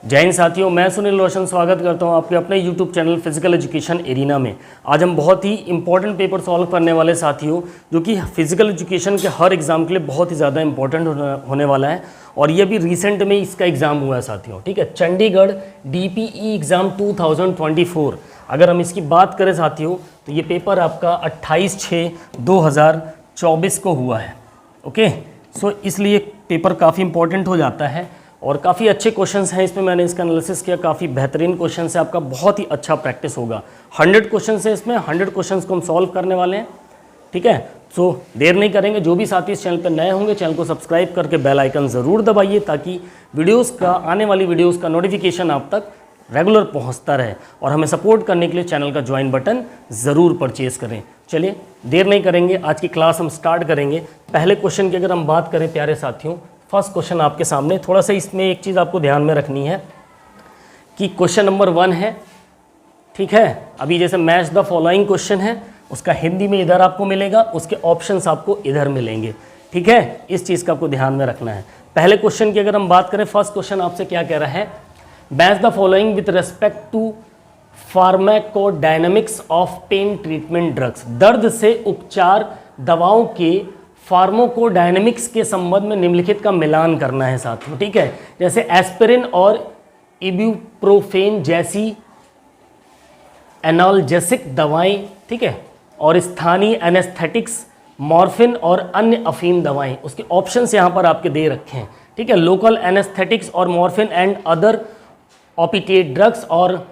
जय हिंद साथियों, मैं सुनील रोशन स्वागत करता हूं आपके अपने YouTube channel physical education arena में। आज हम बहुत ही इंपॉर्टेंट पेपर सॉल्व करने वाले साथियों, जो कि फिजिकल एजुकेशन के हर एग्जाम के लिए बहुत ही ज़्यादा इंपॉर्टेंट होने वाला है। और ये भी रिसेंट में इसका एग्ज़ाम हुआ है साथियों, ठीक है। चंडीगढ़ DPE एग्ज़ाम 2024, अगर हम इसकी बात करें साथियों तो ये पेपर आपका 28/6/2024 को हुआ है। ओके, सो इसलिए पेपर काफ़ी इंपॉर्टेंट हो जाता है और काफ़ी अच्छे क्वेश्चंस हैं इसमें। मैंने इसका एनालिसिस किया, काफ़ी बेहतरीन क्वेश्चन है, आपका बहुत ही अच्छा प्रैक्टिस होगा। 100 क्वेश्चन है इसमें, 100 क्वेश्चंस को हम सॉल्व करने वाले हैं, ठीक है। सो देर नहीं करेंगे, जो भी साथी इस चैनल पर नए होंगे चैनल को सब्सक्राइब करके बेल आइकन ज़रूर दबाइए, ताकि वीडियोज़ का आने वाली वीडियोज़ का नोटिफिकेशन आप तक रेगुलर पहुंचता रहे। और हमें सपोर्ट करने के लिए चैनल का ज्वाइन बटन ज़रूर परचेज़ करें। चलिए देर नहीं करेंगे, आज की क्लास हम स्टार्ट करेंगे। पहले क्वेश्चन की अगर हम बात करें प्यारे साथियों, फर्स्ट क्वेश्चन आपके सामने। थोड़ा सा इसमें एक चीज़ आपको ध्यान में रखनी है कि क्वेश्चन नंबर 1 है, ठीक है। अभी जैसे मैच द फॉलोइंग क्वेश्चन है, उसका हिंदी में इधर आपको मिलेगा, उसके ऑप्शंस आपको इधर मिलेंगे, ठीक है। इस चीज़ का आपको ध्यान में रखना है। पहले क्वेश्चन की अगर हम बात करें, फर्स्ट क्वेश्चन आपसे क्या कह रहा है, match the following with respect to pharmacodynamics of pain treatment drugs. दर्द से उपचार दवाओं के फार्माकोडायनामिक्स के संबंध में निम्नलिखित का मिलान करना है साथियों, ठीक है। जैसे एस्पिरिन और इब्यूप्रोफेन जैसी एनाल्जेसिक दवाएं, ठीक है, और स्थानीय एनेस्थेटिक्स, मॉर्फिन और अन्य अफीम दवाएं। उसके ऑप्शंस यहाँ पर आपके दे रखे हैं, ठीक है। लोकल एनेस्थेटिक्स और morphine and other opiate drugs और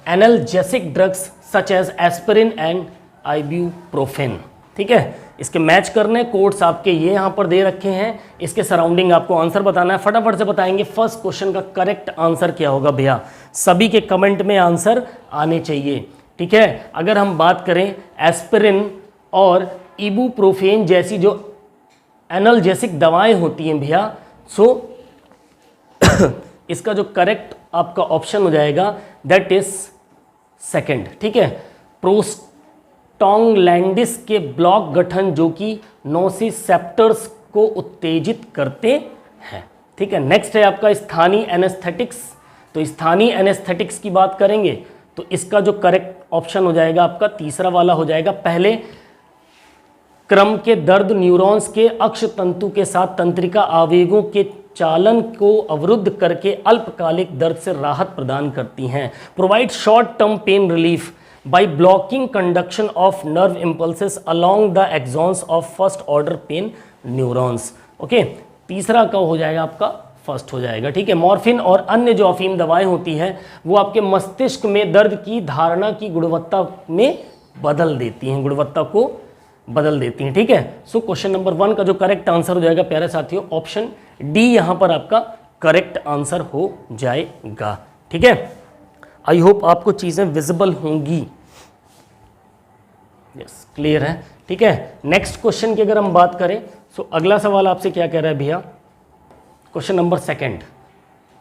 analgesic drugs such as aspirin and ibuprofen, ठीक है। इसके मैच करने कोड्स आपके ये यहाँ पर दे रखे हैं, इसके सराउंडिंग आपको आंसर बताना है। फटाफट से बताएंगे फर्स्ट क्वेश्चन का करेक्ट आंसर क्या होगा भैया। सभी के कमेंट में आंसर आने चाहिए, ठीक है। अगर हम बात करें एस्पिरिन और इबुप्रोफेन जैसी जो एनाल्जेसिक दवाएं होती हैं भैया, सो इसका जो करेक्ट आपका ऑप्शन हो जाएगा दैट इज सेकंड, ठीक है। प्रोस्टाग्लैंडिस के ब्लॉक गठन जो कि नोसिसेप्टर्स को उत्तेजित करते हैं, ठीक है। नेक्स्ट है आपका स्थानीय एनेस्थेटिक्स। तो स्थानीय एनेस्थेटिक्स की बात करेंगे तो इसका जो करेक्ट ऑप्शन हो जाएगा आपका तीसरा वाला हो जाएगा। पहले क्रम के दर्द न्यूरॉन्स के अक्ष तंतु के साथ तंत्रिका आवेगों के चालन को अवरुद्ध करके अल्पकालिक दर्द से राहत प्रदान करती हैं। Provide short term pain relief by blocking conduction of nerve impulses along the axons of first order pain neurons. Okay, तीसरा का हो जाएगा आपका फर्स्ट हो जाएगा, ठीक है। मॉर्फिन और अन्य जो अफीम दवाएं होती हैं वो आपके मस्तिष्क में दर्द की धारणा की गुणवत्ता में बदल देती हैं, गुणवत्ता को बदल देती हैं, ठीक है। सो क्वेश्चन नंबर 1 का जो करेक्ट आंसर हो जाएगा प्यारे साथियों, ऑप्शन डी यहाँ पर आपका करेक्ट आंसर हो जाएगा, ठीक है। आई होप आपको चीज़ें विजिबल होंगी, यस क्लियर है, ठीक है। नेक्स्ट क्वेश्चन की अगर हम बात करें, सो अगला सवाल आपसे क्या कह रहा है भैया, क्वेश्चन नंबर 2,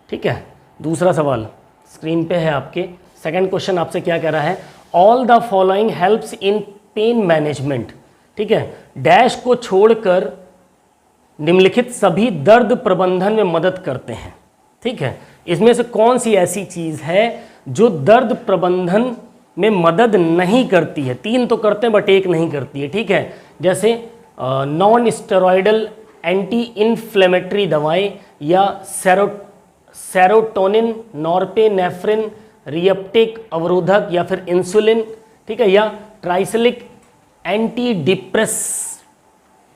ठीक है। दूसरा सवाल स्क्रीन पे है आपके। सेकंड क्वेश्चन आपसे क्या कह रहा है, all the following helps in pain management, ठीक है। डैश को छोड़कर निम्नलिखित सभी दर्द प्रबंधन में मदद करते हैं, ठीक है। इसमें से कौन सी ऐसी चीज़ है जो दर्द प्रबंधन में मदद नहीं करती है। 3 तो करते हैं बट 1 नहीं करती है, ठीक है। जैसे नॉन स्टेरॉयडल एंटी इन्फ्लेमेटरी दवाएं या सेरोटोनिन, नॉर्पेनेफ्रिन, रिएप्टेक अवरोधक या फिर इंसुलिन, ठीक है, या ट्राइसलिक एंटी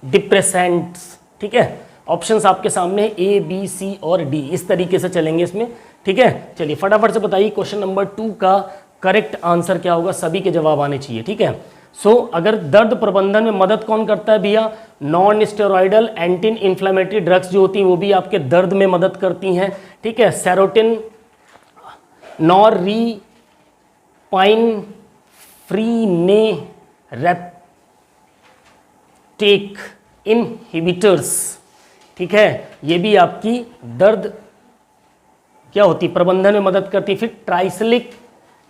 डिप्रेसेंट्स, ठीक है। ऑप्शंस आपके सामने A, B, C और D, इस तरीके से चलेंगे इसमें, ठीक है। चलिए फटाफट से बताइए क्वेश्चन नंबर 2 का करेक्ट आंसर क्या होगा, सभी के जवाब आने चाहिए, ठीक है। सो अगर दर्द प्रबंधन में मदद कौन करता है भैया, non steroidal anti inflammatory drugs जो होती हैं वो भी आपके दर्द में मदद करती हैं, ठीक है। सेरोटिन, नॉरपेनेफ्रिनेरेप्टेक इनहिबिटर्स, ठीक है, ये भी आपकी दर्द क्या होती है प्रबंधन में मदद करती है। फिर ट्राइसलिक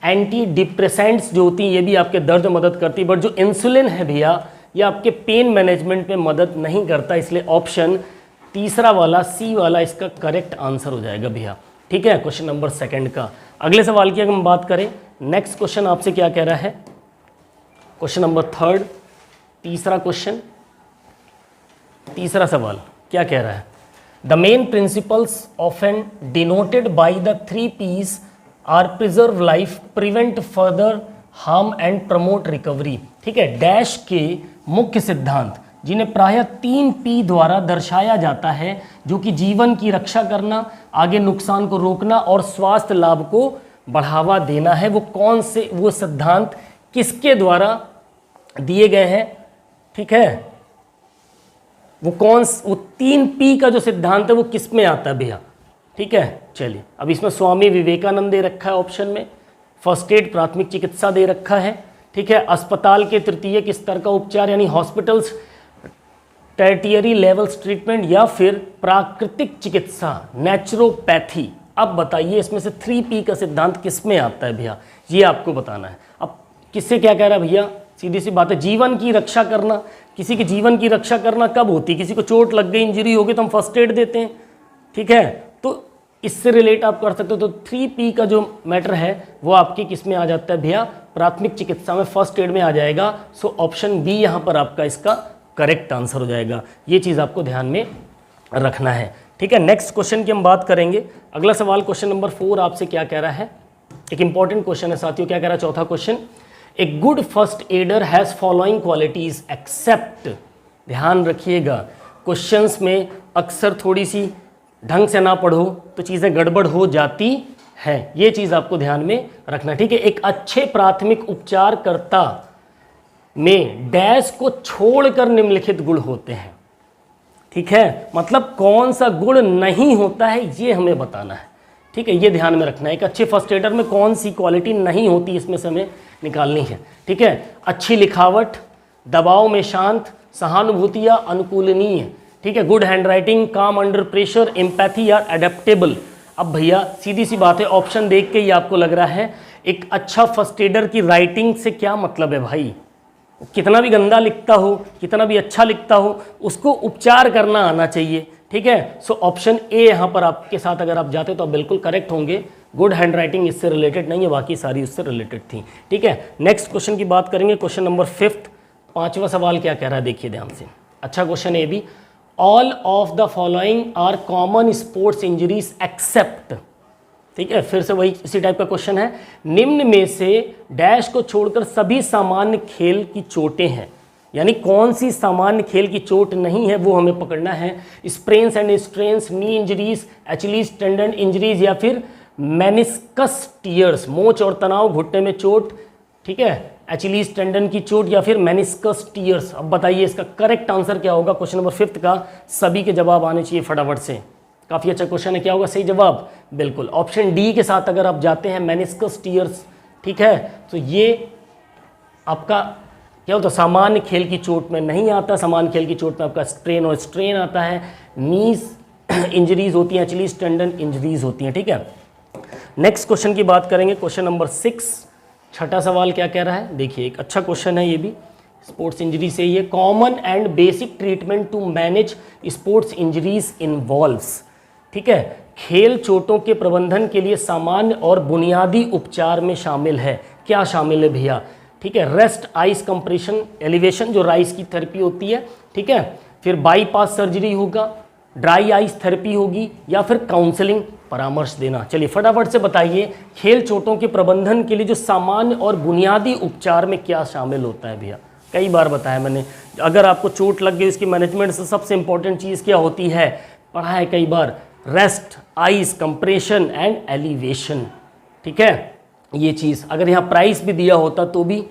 एंटी डिप्रेसेंट्स जो होती हैं ये भी आपके दर्द में मदद करती है। बट जो इंसुलिन है भैया ये आपके पेन मैनेजमेंट में मदद नहीं करता, इसलिए ऑप्शन तीसरा वाला C वाला इसका करेक्ट आंसर हो जाएगा भैया। ठीक है, क्वेश्चन नंबर सेकंड का। अगले सवाल की अगर हम बात करें, नेक्स्ट क्वेश्चन आपसे क्या कह रहा है, क्वेश्चन नंबर थर्ड, तीसरा सवाल क्या कह रहा है, the main principles often denoted by the 3 P's are preserve life, prevent further harm and promote recovery. ठीक है, डैश के मुख्य सिद्धांत जिन्हें प्रायः 3 P द्वारा दर्शाया जाता है, जो कि जीवन की रक्षा करना, आगे नुकसान को रोकना और स्वास्थ्य लाभ को बढ़ावा देना है। वो कौन से वो सिद्धांत किसके द्वारा दिए गए हैं? ठीक है, वो 3 P का जो सिद्धांत है वो किस में आता है भैया? ठीक है, चलिए अब इसमें स्वामी विवेकानंद दे रखा है ऑप्शन में, फर्स्ट एड प्राथमिक चिकित्सा दे रखा है। ठीक है, अस्पताल के तृतीयक स्तर का उपचार यानी हॉस्पिटल्स टर्टियरी लेवल्स ट्रीटमेंट, या फिर प्राकृतिक चिकित्सा नेचुरोपैथी। अब बताइए इसमें से 3 P का सिद्धांत किस में आता है भैया, ये आपको बताना है। अब किससे क्या कह रहा है भैया, सीधी सी बात है, जीवन की रक्षा करना। किसी के जीवन की रक्षा करना कब होती है? किसी को चोट लग गई, इंजरी हो गई तो हम फर्स्ट एड देते हैं। ठीक है, तो इससे रिलेट आप कर सकते हो। तो 3 P का जो मैटर है वो आपके किस में आ जाता है भैया? प्राथमिक चिकित्सा में, फर्स्ट एड में आ जाएगा। सो ऑप्शन बी यहाँ पर आपका इसका करेक्ट आंसर हो जाएगा। ये चीज़ आपको ध्यान में रखना है। ठीक है, नेक्स्ट क्वेश्चन की हम बात करेंगे। अगला सवाल क्वेश्चन नंबर 4 आपसे क्या कह रहा है, एक इंपॉर्टेंट क्वेश्चन है साथियों। क्या कह रहा है चौथा question, a good first aider has following qualities except. ध्यान रखिएगा, क्वेश्चंस में अक्सर थोड़ी सी ढंग से ना पढ़ो तो चीज़ें गड़बड़ हो जाती हैं, ये चीज़ आपको ध्यान में रखना। ठीक है, एक अच्छे प्राथमिक उपचारकर्ता में डैश को छोड़कर निम्नलिखित गुण होते हैं। ठीक है, मतलब कौन सा गुण नहीं होता है ये हमें बताना है। ठीक है, ये ध्यान में रखना है, एक अच्छे फर्स्ट एडर में कौन सी क्वालिटी नहीं होती इसमें से हमें निकालनी है। ठीक है, अच्छी लिखावट, दबाव में शांत, सहानुभूति या अनुकूलनीय। ठीक है, गुड हैंडराइटिंग, काम अंडर प्रेशर, एम्पैथी या एडेप्टेबल। अब भैया सीधी सी बात है, ऑप्शन देख के ही आपको लग रहा है एक अच्छा फर्स्ट एडर की राइटिंग से क्या मतलब है भाई? कितना भी गंदा लिखता हो, कितना भी अच्छा लिखता हो, उसको उपचार करना आना चाहिए। ठीक है, सो ऑप्शन ए यहाँ पर आपके साथ अगर आप जाते तो आप बिल्कुल करेक्ट होंगे। गुड हैंडराइटिंग इससे रिलेटेड नहीं है, बाकी सारी उससे रिलेटेड थी। ठीक है, नेक्स्ट क्वेश्चन की बात करेंगे, क्वेश्चन नंबर 5, 5वां सवाल क्या कह रहा है देखिए ध्यान से। अच्छा क्वेश्चन है भी, all of the following are common sports injuries except. ठीक है, फिर से वही इसी टाइप का क्वेश्चन है, निम्न में से डैश को छोड़कर सभी सामान्य खेल की चोटें हैं। यानी कौन सी सामान्य खेल की चोट नहीं है वो हमें पकड़ना है। Sprains and strains, knee injuries, Achilles tendon injuries, या फिर मेनिस्कस टीयर्स, मोच और तनाव, घुटने में चोट। ठीक है, एचलीज टेंडन की चोट या फिर मेनिस्कस टीयर्स। अब बताइए इसका करेक्ट आंसर क्या होगा क्वेश्चन नंबर 5 का? सभी के जवाब आने चाहिए फटाफट से, काफ़ी अच्छा क्वेश्चन है। क्या होगा सही जवाब? बिल्कुल ऑप्शन डी के साथ अगर आप जाते हैं, मेनिस्कस टीयर्स। ठीक है, तो ये आपका क्या होता है, सामान्य खेल की चोट में नहीं आता। सामान्य खेल की चोट में आपका स्ट्रेन और स्ट्रेन आता है, नीज इंजरीज होती हैं, एचलीज टेंडन इंजरीज होती हैं। ठीक है, नेक्स्ट क्वेश्चन की बात करेंगे, क्वेश्चन नंबर 6, छठा सवाल क्या कह रहा है देखिए, एक अच्छा क्वेश्चन है ये भी, स्पोर्ट्स इंजरी से ही है। Common and basic treatment to manage sports injuries involves. ठीक है, खेल चोटों के प्रबंधन के लिए सामान्य और बुनियादी उपचार में शामिल है। क्या शामिल है भैया? ठीक है, रेस्ट, आइस कंप्रेशन, एलिवेशन जो राइस की थेरेपी होती है। ठीक है, फिर बाईपास सर्जरी होगा, ड्राई आइस थेरेपी होगी, या फिर काउंसलिंग, परामर्श देना। चलिए फटाफट से बताइए, खेल चोटों के प्रबंधन के लिए जो सामान्य और बुनियादी उपचार में क्या शामिल होता है भैया? कई बार बताया मैंने, अगर आपको चोट लग गई उसकी मैनेजमेंट से सबसे इंपॉर्टेंट चीज़ क्या होती है? पढ़ा है कई बार, rest, ice compression and elevation. ठीक है, ये चीज़ अगर यहाँ प्राइस भी दिया होता तो भी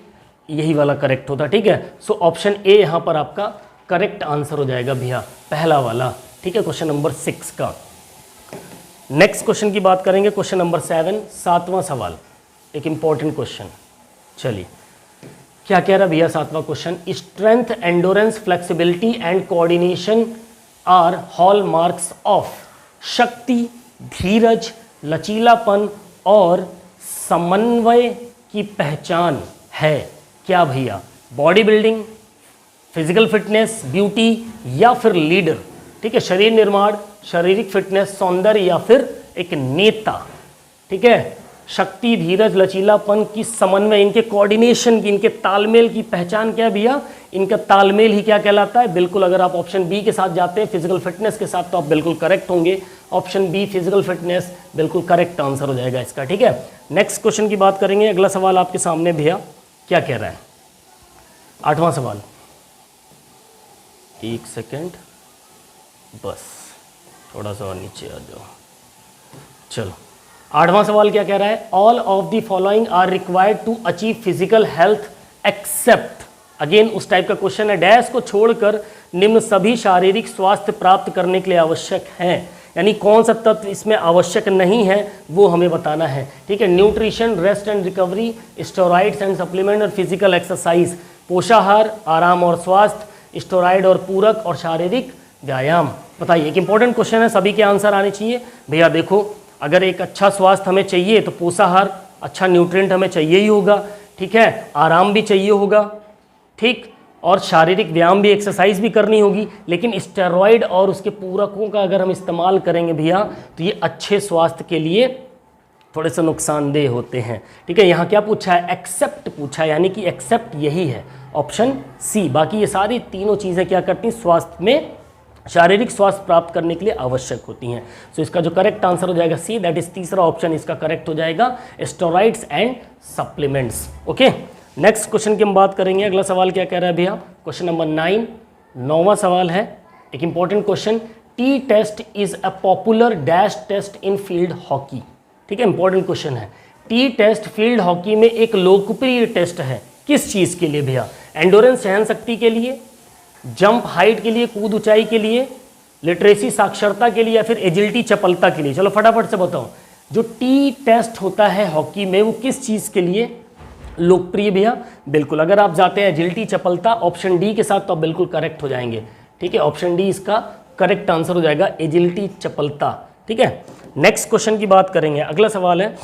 यही वाला करेक्ट होता। ठीक है, सो ऑप्शन ए यहाँ पर आपका करेक्ट आंसर हो जाएगा भैया, पहला वाला। ठीक है, क्वेश्चन नंबर 6 का। नेक्स्ट क्वेश्चन की बात करेंगे, क्वेश्चन नंबर 7, 7वां सवाल, एक इंपॉर्टेंट क्वेश्चन। चलिए क्या कह रहा भैया 7वां question, strength, endurance, flexibility and coordination are hallmarks of. शक्ति, धीरज, लचीलापन और समन्वय की पहचान है क्या भैया? Body building, physical fitness, beauty, या फिर लीडर। ठीक है, शरीर निर्माण, शारीरिक फिटनेस, सौंदर्य, या फिर एक नेता, ठीक है, शक्ति, धीरज, लचीलापन की समन्वय, इनके कोऑर्डिनेशन की, इनके तालमेल की पहचान क्या है भैया, इनका तालमेल ही क्या कहलाता है। बिल्कुल, अगर आप ऑप्शन बी के साथ जाते हैं फिजिकल फिटनेस के साथ तो आप बिल्कुल करेक्ट होंगे। ऑप्शन बी फिजिकल फिटनेस बिल्कुल करेक्ट आंसर हो जाएगा इसका, ठीक है। नेक्स्ट क्वेश्चन की बात करेंगे। अगला सवाल आपके सामने भैया क्या कह रहा है, 8वां सवाल, एक सेकेंड बस, थोड़ा सा और नीचे आ जाओ। चलो, 8वां सवाल क्या कह रहा है, all of the following are required to achieve physical health except, again उस टाइप का क्वेश्चन है, डैश को छोड़कर निम्न सभी शारीरिक स्वास्थ्य प्राप्त करने के लिए आवश्यक हैं, यानी कौन सा तत्व इसमें आवश्यक नहीं है वो हमें बताना है, ठीक है। Nutrition, rest and recovery, steroids and supplement और फिजिकल एक्सरसाइज, पोषाहार, आराम और स्वास्थ्य, स्टेरॉइड और पूरक, और शारीरिक व्यायाम। बताइए, एक इंपॉर्टेंट क्वेश्चन है, सभी के आंसर आने चाहिए भैया। देखो, अगर एक अच्छा स्वास्थ्य हमें चाहिए तो पोषाहार, अच्छा न्यूट्रिएंट हमें चाहिए ही होगा, ठीक है, आराम भी चाहिए होगा, ठीक, और शारीरिक व्यायाम भी, एक्सरसाइज भी करनी होगी। लेकिन स्टेरॉइड और उसके पूरकों का अगर हम इस्तेमाल करेंगे भैया तो ये अच्छे स्वास्थ्य के लिए थोड़े से नुकसानदेह होते हैं, ठीक है। यहाँ क्या पूछा है, एक्सेप्ट पूछा है, यानी कि एक्सेप्ट यही है ऑप्शन सी। बाकी ये सारी तीनों चीज़ें क्या करती हैं, स्वास्थ्य में, शारीरिक स्वास्थ्य प्राप्त करने के लिए आवश्यक होती हैं। सो इसका जो करेक्ट आंसर हो जाएगा सी, दैट इज तीसरा ऑप्शन इसका करेक्ट हो जाएगा, steroids and supplements. Okay, next question की हम बात करेंगे। अगला सवाल क्या कह रहा है भैया, क्वेश्चन नंबर 9, 9वां सवाल है, एक important question, T test is a popular dash test in field hockey, ठीक है, इंपॉर्टेंट क्वेश्चन है। टी टेस्ट फील्ड हॉकी में एक लोकप्रिय टेस्ट है, किस चीज़ के लिए भैया, एंडोरेंस, सहन शक्ति के लिए, जंप हाइट के लिए, कूद ऊंचाई के लिए, लिटरेसी साक्षरता के लिए, या फिर एजिलिटी चपलता के लिए। चलो फटाफट से बताओ, जो टी टेस्ट होता है हॉकी में वो किस चीज़ के लिए लोकप्रिय भैया। बिल्कुल, अगर आप जाते हैं एजिलिटी चपलता ऑप्शन डी के साथ तो आप बिल्कुल करेक्ट हो जाएंगे, ठीक है, ऑप्शन डी इसका करेक्ट आंसर हो जाएगा, एजिलिटी चपलता, ठीक है। नेक्स्ट क्वेश्चन की बात करेंगे। अगला सवाल है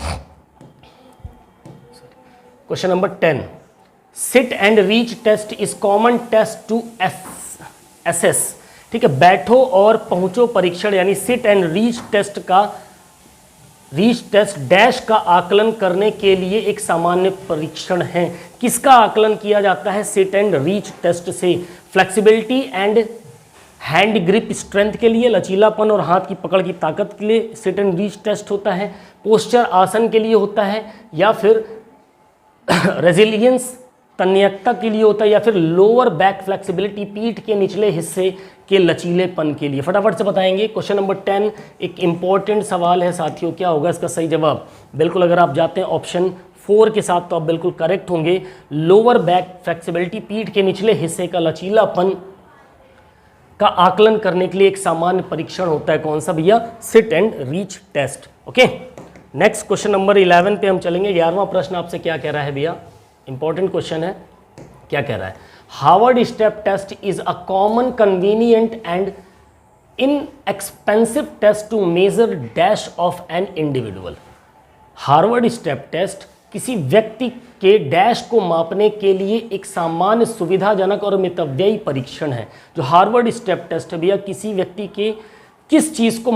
question number 10, sit and reach test is common test to assess, ठीक है, बैठो और पहुंचो परीक्षण, यानी सिट एंड रीच टेस्ट का, रीच टेस्ट डैश का आकलन करने के लिए एक सामान्य परीक्षण है। किसका आकलन किया जाता है सिट एंड रीच टेस्ट से, flexibility and hand grip strength के लिए, लचीलापन और हाथ की पकड़ की ताकत के लिए सिट एंड रीच टेस्ट होता है, पोस्चर आसन के लिए होता है, या फिर रेजिलियंस तन्यकता के लिए होता है, या फिर लोअर बैक फ्लेक्सिबिलिटी, पीठ के निचले हिस्से के लचीलेपन के लिए। फटाफट से बताएंगे। क्वेश्चन नंबर 10 एक इंपॉर्टेंट सवाल है साथियों, क्या होगा इसका सही जवाब। बिल्कुल, अगर आप जाते हैं ऑप्शन 4 के साथ तो आप बिल्कुल करेक्ट होंगे, लोअर बैक फ्लेक्सिबिलिटी, पीठ के निचले हिस्से का लचीलापन का आकलन करने के लिए एक सामान्य परीक्षण होता है, कौन सा भैया, sit and reach test. Okay, next question number 11 पे हम चलेंगे। 11वां प्रश्न आपसे क्या कह रहा है भैया, इंपॉर्टेंट क्वेश्चन है, क्या कह रहा है, Harvard step test is a common convenient and inexpensive test to measure dash of an individual. Harvard step test किसी व्यक्ति के डैश को मापने के लिए एक सामान्य, सुविधाजनक और मितव्ययी परीक्षण है। जो हार्वर्ड स्टेप टेस्ट है भैया, किसी व्यक्ति के किस चीज़ को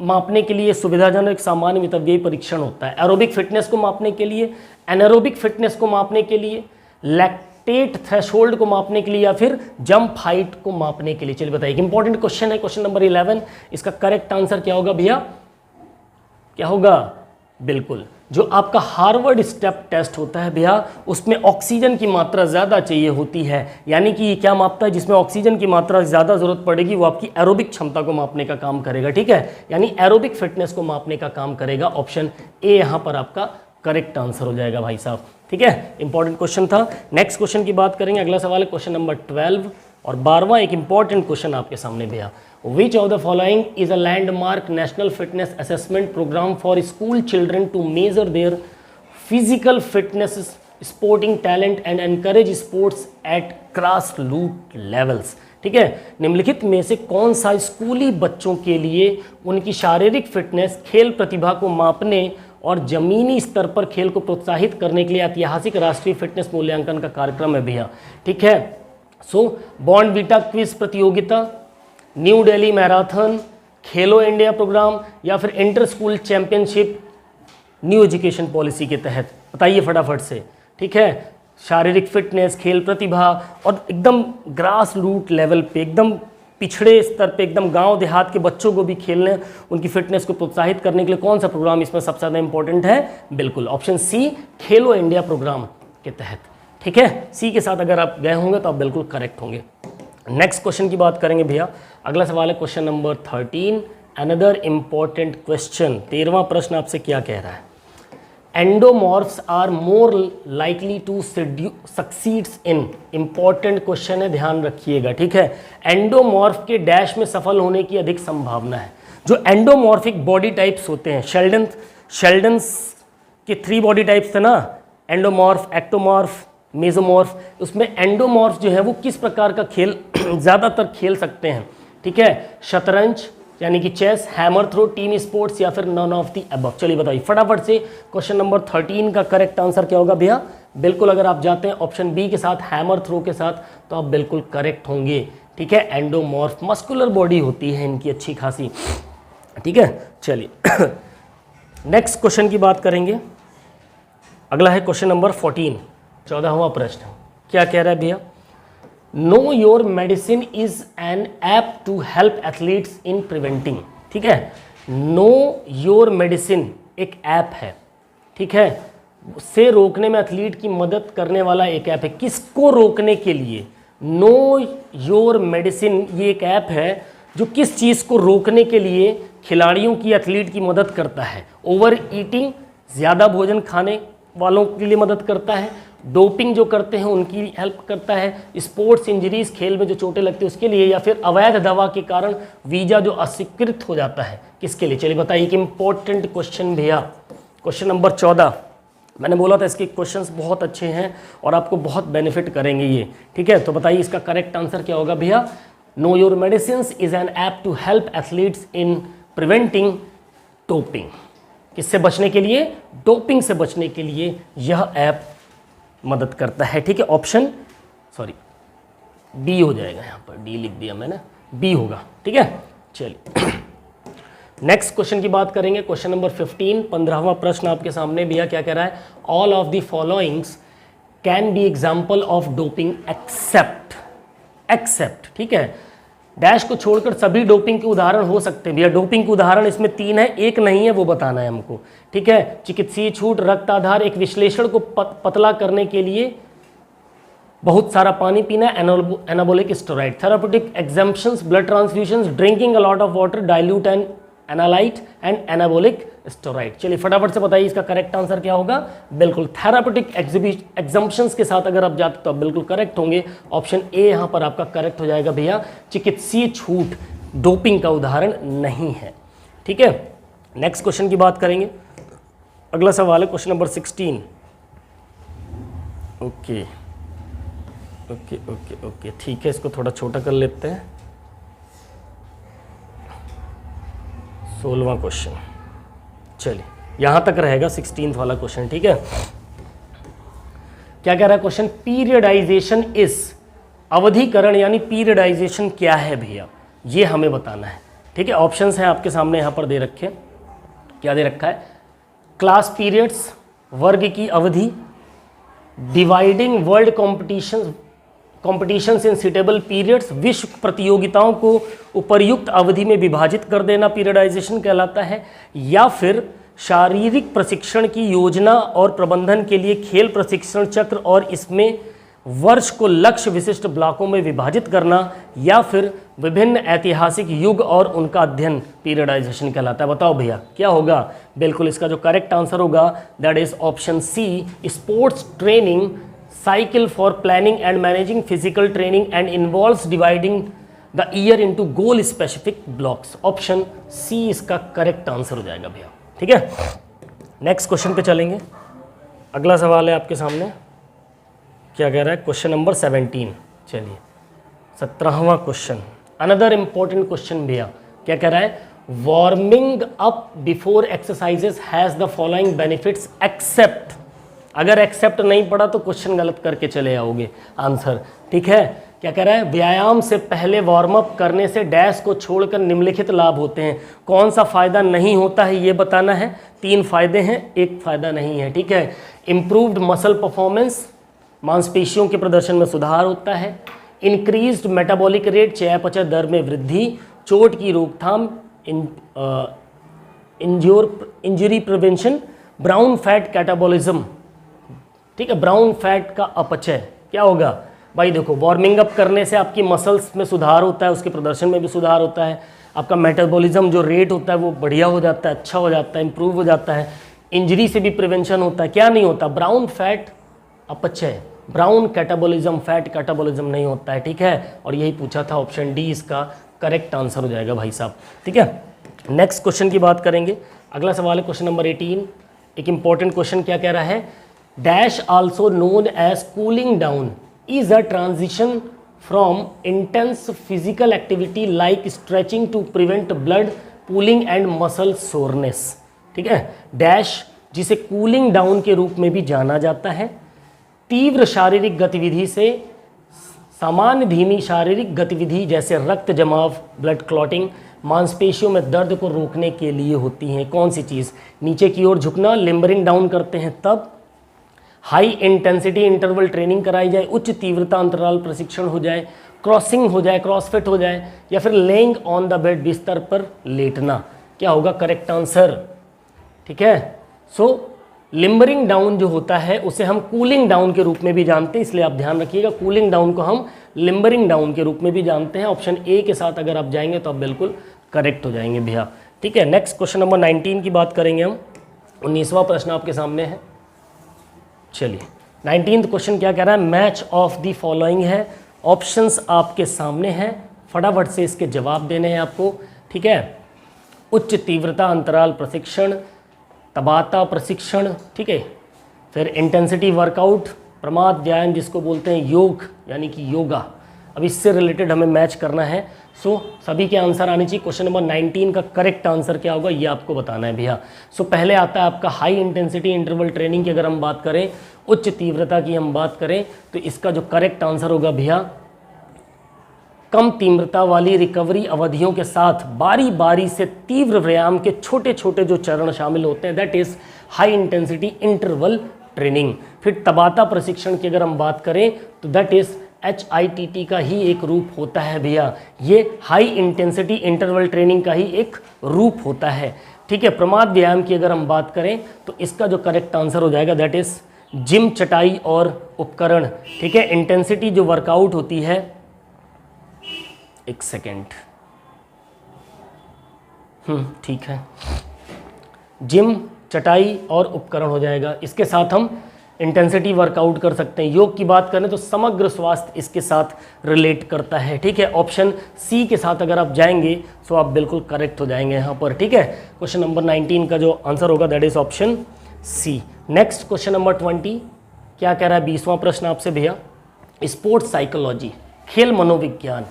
मापने के लिए सुविधाजनक, सामान्य, मितव्ययी परीक्षण होता है। एरोबिक फिटनेस को मापने के लिए, एनारोबिक फिटनेस को मापने के लिए, लैक्टेट थ्रेशोल्ड को मापने के लिए, या फिर जंप हाइट को मापने के लिए। चलिए बताइए, इंपॉर्टेंट क्वेश्चन है, क्वेश्चन नंबर 11। इसका करेक्ट आंसर क्या होगा भैया, क्या होगा, बिल्कुल जो आपका हार्वर्ड स्टेप टेस्ट होता है भैया, उसमें ऑक्सीजन की मात्रा ज़्यादा चाहिए होती है, यानी कि ये क्या मापता है, जिसमें ऑक्सीजन की मात्रा ज़्यादा ज़रूरत पड़ेगी वो आपकी एरोबिक क्षमता को मापने का काम करेगा, ठीक है, यानी एरोबिक फिटनेस को मापने का काम करेगा। ऑप्शन ए यहाँ पर आपका करेक्ट आंसर हो जाएगा भाई साहब, ठीक है, इंपॉर्टेंट क्वेश्चन था। नेक्स्ट क्वेश्चन की बात करेंगे। अगला सवाल है क्वेश्चन नंबर 12 और 12वां एक इंपॉर्टेंट क्वेश्चन आपके सामने भैया, which of the following is a landmark national fitness assessment program for school children to measure their physical fitness, sporting talent and encourage sports at grass root levels, ठीक है, निम्नलिखित में से कौन सा स्कूली बच्चों के लिए उनकी शारीरिक फिटनेस, खेल प्रतिभा को मापने और जमीनी स्तर पर खेल को प्रोत्साहित करने के लिए ऐतिहासिक राष्ट्रीय फिटनेस मूल्यांकन का कार्यक्रम है भैया, ठीक है। सो बॉर्नवीटा क्विज प्रतियोगिता, न्यू दिल्ली मैराथन, खेलो इंडिया प्रोग्राम या फिर inter school championship new education policy के तहत? बताइए फटाफट से। ठीक है, शारीरिक फिटनेस, खेल प्रतिभा और एकदम ग्रास रूट लेवल पे, एकदम पिछड़े स्तर पे, एकदम गांव देहात के बच्चों को भी खेलने, उनकी फिटनेस को प्रोत्साहित करने के लिए कौन सा प्रोग्राम इसमें सबसे ज़्यादा इंपॉर्टेंट है? बिल्कुल ऑप्शन सी, खेलो इंडिया प्रोग्राम के तहत। ठीक है, सी के साथ अगर आप गए होंगे तो आप बिल्कुल करेक्ट होंगे। नेक्स्ट क्वेश्चन की बात करेंगे भैया। अगला सवाल है question number 13, another important question. 13वां प्रश्न आपसे क्या कह रहा है? Endomorphs are more likely to succeeds in. Important question है, ध्यान रखिएगा। ठीक है, एंडोमॉर्फ के डैश में सफल होने की अधिक संभावना है। जो एंडोमॉर्फिक बॉडी टाइप्स होते हैं, शेल्डन्स के 3 बॉडी टाइप्स थे ना, एंडोमॉर्फ, एक्टोमॉर्फ, मेसोमॉर्फ। उसमें एंडोमॉर्फ जो है वो किस प्रकार का खेल ज़्यादातर खेल सकते हैं? ठीक है, शतरंज यानी कि chess, hammer throw, team sports या फिर नॉन ऑफ द अबव। चलिए बताइए फटाफट से, क्वेश्चन नंबर 13 का करेक्ट आंसर क्या होगा भैया? बिल्कुल, अगर आप जाते हैं ऑप्शन बी के साथ, हैमर थ्रो के साथ, तो आप बिल्कुल करेक्ट होंगे। ठीक है, एंडोमॉर्फ मस्कुलर बॉडी होती है इनकी अच्छी खासी। ठीक है, चलिए नेक्स्ट क्वेश्चन की बात करेंगे। अगला है क्वेश्चन नंबर 14, 14वां प्रश्न। क्या कह रहा है भैया? Know your medicine is an app to help athletes in preventing. ठीक है, नो योर मेडिसिन एक ऐप है। ठीक है, से रोकने में एथलीट की मदद करने वाला एक ऐप है। किसको रोकने के लिए? नो योर मेडिसिन ये एक ऐप है जो किस चीज़ को रोकने के लिए खिलाड़ियों की, एथलीट की मदद करता है? ओवर ईटिंग, ज़्यादा भोजन खाने वालों के लिए मदद करता है, डोपिंग जो करते हैं उनकी हेल्प करता है, स्पोर्ट्स इंजरीज, खेल में जो चोटें लगती है उसके लिए, या फिर अवैध दवा के कारण वीज़ा जो अस्वीकृत हो जाता है, किसके लिए? चलिए बताइए कि इंपॉर्टेंट क्वेश्चन भैया। क्वेश्चन नंबर 14, मैंने बोला था इसके क्वेश्चंस बहुत अच्छे हैं और आपको बहुत बेनिफिट करेंगे ये। ठीक है, तो बताइए इसका करेक्ट आंसर क्या होगा भैया? Know your medicines is an app to help athletes in preventing doping. किससे बचने के लिए? डोपिंग से बचने के लिए यह ऐप मदद करता है। ठीक है, ऑप्शन सॉरी बी हो जाएगा, यहाँ पर डी लिख दिया मैंने, बी होगा। ठीक है, चलिए नेक्स्ट क्वेश्चन की बात करेंगे। क्वेश्चन नंबर 15, 15वां प्रश्न आपके सामने भैया। क्या कह रहा है? All of the followings can be example of doping except. ठीक है, डैश को छोड़कर सभी डोपिंग के उदाहरण हो सकते हैं भैया। डोपिंग के उदाहरण इसमें 3 है, एक नहीं है, वो बताना है हमको। ठीक है, चिकित्सीय छूट, रक्त आधार, एक विश्लेषण को पतला करने के लिए बहुत सारा पानी पीना, anabolic steroid, therapeutic exemptions, blood transfusions, drinking a lot of water, dilute and analyte and anabolic steroid. चलिए फटाफट से बताइए इसका करेक्ट आंसर क्या होगा? बिल्कुल थेराप्यूटिक एग्जम्पशंस के साथ अगर आप जाते तो आप बिल्कुल करेक्ट होंगे। ऑप्शन ए यहाँ पर आपका करेक्ट हो जाएगा भैया। चिकित्सीय छूट डोपिंग का उदाहरण नहीं है। ठीक है, नेक्स्ट क्वेश्चन की बात करेंगे। अगला सवाल है question number 16। Okay okay okay okay ठीक है, इसको थोड़ा छोटा कर लेते हैं। 16वां क्वेश्चन, चलिए यहाँ तक रहेगा 16th वाला क्वेश्चन। ठीक है, क्या कह रहा है क्वेश्चन? पीरियडाइजेशन इज, अवधिकरण यानी पीरियडाइजेशन क्या है भैया, ये हमें बताना है। ठीक है, ऑप्शंस हैं आपके सामने यहाँ पर दे रखे। क्या दे रखा है? क्लास पीरियड्स, वर्ग की अवधि, डिवाइडिंग वर्ल्ड कॉम्पिटिशन्स इन सुटेबल पीरियड्स, विश्व प्रतियोगिताओं को उपर्युक्त अवधि में विभाजित कर देना पीरियडाइजेशन कहलाता है, या फिर शारीरिक प्रशिक्षण की योजना और प्रबंधन के लिए खेल प्रशिक्षण चक्र और इसमें वर्ष को लक्ष्य विशिष्ट ब्लॉकों में विभाजित करना, या फिर विभिन्न ऐतिहासिक युग और उनका अध्ययन पीरियडाइजेशन कहलाता है। बताओ भैया क्या होगा? बिल्कुल इसका जो करेक्ट आंसर होगा that is option C, sports training cycle for planning and managing physical training and involves dividing the year into goal specific blocks. Option C इसका करेक्ट आंसर हो जाएगा भैया। ठीक है, नेक्स्ट क्वेश्चन पे चलेंगे। अगला सवाल है आपके सामने। क्या कह रहा है? Question number 17। चलिए 17वां क्वेश्चन, अनदर इंपॉर्टेंट क्वेश्चन भैया। क्या कह रहा है? Warming up before exercises has the following benefits except. अगर एक्सेप्ट नहीं पढ़ा तो क्वेश्चन गलत करके चले आओगे आंसर। ठीक है, क्या कह रहा है, व्यायाम से पहले वार्म अप करने से डैश को छोड़कर निम्नलिखित लाभ होते हैं। कौन सा फायदा नहीं होता है ये बताना है। 3 फायदे हैं, 1 फायदा नहीं है, ठीक है। इम्प्रूव्ड मसल परफॉर्मेंस, मांसपेशियों के प्रदर्शन में सुधार होता है। इंक्रीज्ड मेटाबॉलिक रेट, चयापचय दर में वृद्धि, चोट की रोकथाम, injury prevention, brown fat catabolism, ठीक है, ब्राउन फैट का अपचय। क्या होगा भाई, देखो वार्मिंग अप करने से आपकी मसल्स में सुधार होता है, उसके प्रदर्शन में भी सुधार होता है, आपका मेटाबॉलिज्म जो रेट होता है वो बढ़िया हो जाता है, अच्छा हो जाता है, इंप्रूव हो जाता है, इंजरी से भी प्रिवेंशन होता है। क्या नहीं होता, ब्राउन फैट अपचय, ब्राउन कैटाबॉलिज्म, फैट कैटाबॉलिज्म नहीं होता है, ठीक है। और यही पूछा था, ऑप्शन डी इसका करेक्ट आंसर हो जाएगा भाई साहब, ठीक है। नेक्स्ट क्वेश्चन की बात करेंगे। अगला सवाल है क्वेश्चन नंबर 18। एक इंपॉर्टेंट क्वेश्चन क्या कह रहा है, dash also known as cooling down is a transition from intense physical activity like stretching to prevent blood pooling and muscle soreness, ठीक है। डैश जिसे कूलिंग डाउन के रूप में भी जाना जाता है, तीव्र शारीरिक गतिविधि से सामान्य धीमी शारीरिक गतिविधि जैसे रक्त जमाव, ब्लड क्लॉटिंग, मांसपेशियों में दर्द को रोकने के लिए होती हैं। कौन सी चीज़, नीचे की ओर झुकना, लिम्बरिंग डाउन करते हैं तब, हाई इंटेंसिटी इंटरवल ट्रेनिंग कराई जाए, उच्च तीव्रता अंतराल प्रशिक्षण हो जाए, क्रॉसिंग हो जाए, क्रॉसफिट हो जाए, या फिर लेइंग ऑन द बेड, बिस्तर पर लेटना। क्या होगा करेक्ट आंसर, ठीक है। सो लिम्बरिंग डाउन जो होता है उसे हम कूलिंग डाउन के रूप में भी जानते हैं, इसलिए आप ध्यान रखिएगा, कूलिंग डाउन को हम लिम्बरिंग डाउन के रूप में भी जानते हैं। ऑप्शन ए के साथ अगर आप जाएंगे तो आप बिल्कुल करेक्ट हो जाएंगे भैया, ठीक है। नेक्स्ट क्वेश्चन नंबर 19 की बात करेंगे हम। 19वां प्रश्न आपके सामने है। चलिए 19th क्वेश्चन क्या कह रहा है, मैच ऑफ द फॉलोइंग है, ऑप्शंस आपके सामने हैं, फटाफट से इसके जवाब देने हैं आपको, ठीक है। उच्च तीव्रता अंतराल प्रशिक्षण, तबाता प्रशिक्षण, ठीक है, फिर इंटेंसिटी वर्कआउट, प्रमाद व्यायाम जिसको बोलते हैं योग यानी कि योगा। अब इससे रिलेटेड हमें मैच करना है। सो सभी के आंसर आने चाहिए। क्वेश्चन नंबर 19 का करेक्ट आंसर क्या होगा ये आपको बताना है भैया। सो पहले आता है आपका हाई इंटेंसिटी इंटरवल ट्रेनिंग की अगर हम बात करें, उच्च तीव्रता की हम बात करें, तो इसका जो करेक्ट आंसर होगा भैया, कम तीव्रता वाली रिकवरी अवधियों के साथ बारी बारी से तीव्र व्यायाम के छोटे छोटे जो चरण शामिल होते हैं, that is high intensity interval training. फिर तबाता प्रशिक्षण की अगर हम बात करें तो दैट इज HIIT का ही एक रूप होता है भैया, ये हाई इंटेंसिटी इंटरवल ट्रेनिंग का ही एक रूप होता है, ठीक है। प्रमाद व्यायाम की अगर हम बात करें तो इसका जो करेक्ट आंसर हो जाएगा दैट इज जिम, चटाई और उपकरण, ठीक है। इंटेंसिटी जो वर्कआउट होती है, एक सेकेंड, ठीक है, जिम, चटाई और उपकरण हो जाएगा। इसके साथ हम इंटेंसिटी वर्कआउट कर सकते हैं। योग की बात करें तो समग्र स्वास्थ्य इसके साथ रिलेट करता है, ठीक है। ऑप्शन सी के साथ अगर आप जाएंगे तो आप बिल्कुल करेक्ट हो जाएंगे यहाँ पर, ठीक है। क्वेश्चन नंबर 19 का जो आंसर होगा that is option C. Next question number 20 क्या कह रहा है, 20वां प्रश्न आपसे भैया, स्पोर्ट्स साइकोलॉजी, खेल मनोविज्ञान।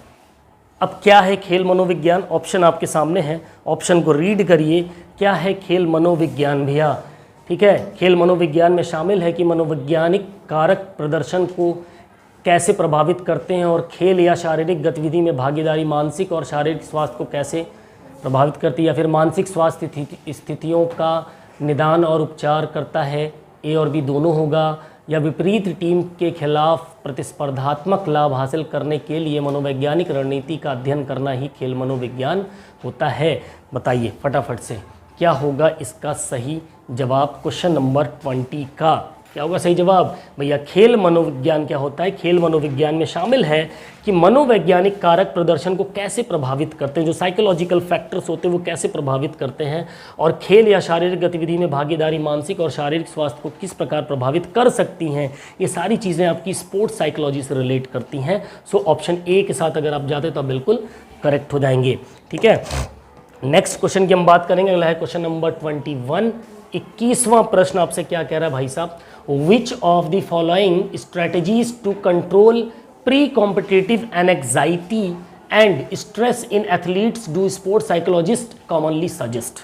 अब क्या है खेल मनोविज्ञान, ऑप्शन आपके सामने है, ऑप्शन को रीड करिए। क्या है खेल मनोविज्ञान भैया, ठीक है। खेल मनोविज्ञान में शामिल है कि मनोवैज्ञानिक कारक प्रदर्शन को कैसे प्रभावित करते हैं और खेल या शारीरिक गतिविधि में भागीदारी मानसिक और शारीरिक स्वास्थ्य को कैसे प्रभावित करती है, या फिर मानसिक स्वास्थ्य स्थितियों का निदान और उपचार करता है, ए और बी दोनों होगा, या विपरीत टीम के खिलाफ प्रतिस्पर्धात्मक लाभ हासिल करने के लिए मनोवैज्ञानिक रणनीति का अध्ययन करना ही खेल मनोविज्ञान होता है। बताइए फटाफट से क्या होगा इसका सही जवाब क्वेश्चन नंबर 20 का। क्या होगा सही जवाब भैया, खेल मनोविज्ञान क्या होता है, खेल मनोविज्ञान में शामिल है कि मनोवैज्ञानिक कारक प्रदर्शन को कैसे प्रभावित करते हैं, जो साइकोलॉजिकल फैक्टर्स होते हैं वो कैसे प्रभावित करते हैं, और खेल या शारीरिक गतिविधि में भागीदारी मानसिक और शारीरिक स्वास्थ्य को किस प्रकार प्रभावित कर सकती हैं, ये सारी चीज़ें आपकी स्पोर्ट्स साइकोलॉजी से रिलेट करती हैं। सो ऑप्शन ए के साथ अगर आप जाते तो आप बिल्कुल करेक्ट हो जाएंगे, ठीक है। नेक्स्ट क्वेश्चन की हम बात करेंगे, अगला है क्वेश्चन नंबर 21। 21वां प्रश्न आपसे क्या कह रहा है भाई साहब, which of the following strategies to control pre competitive anxiety and stress in athletes do sports psychologist commonly suggest,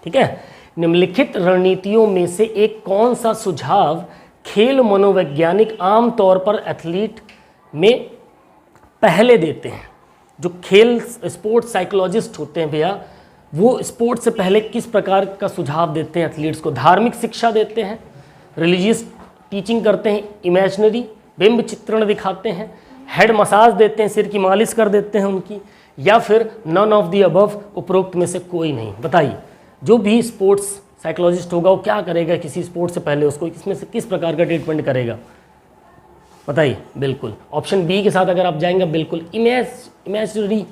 ठीक है। निम्नलिखित रणनीतियों में से एक कौन सा सुझाव खेल मनोवैज्ञानिक आमतौर पर एथलीट में पहले देते हैं। जो खेल स्पोर्ट्स साइकोलॉजिस्ट होते हैं भैया, वो स्पोर्ट्स से पहले किस प्रकार का सुझाव देते हैं एथलीट्स को? धार्मिक शिक्षा देते हैं, रिलीजियस टीचिंग करते हैं, इमेजिनरी बिंब चित्रण दिखाते हैं, हेड मसाज देते हैं, सिर की मालिश कर देते हैं उनकी, या फिर नन ऑफ द अबव, उपरोक्त में से कोई नहीं? बताइए, जो भी स्पोर्ट्स साइकोलॉजिस्ट होगा वो क्या करेगा किसी स्पोर्ट्स से पहले? उसको इसमें से किस प्रकार का ट्रीटमेंट करेगा? बताइए। बिल्कुल ऑप्शन बी के साथ अगर आप जाएंगे, बिल्कुल इमेजिनरी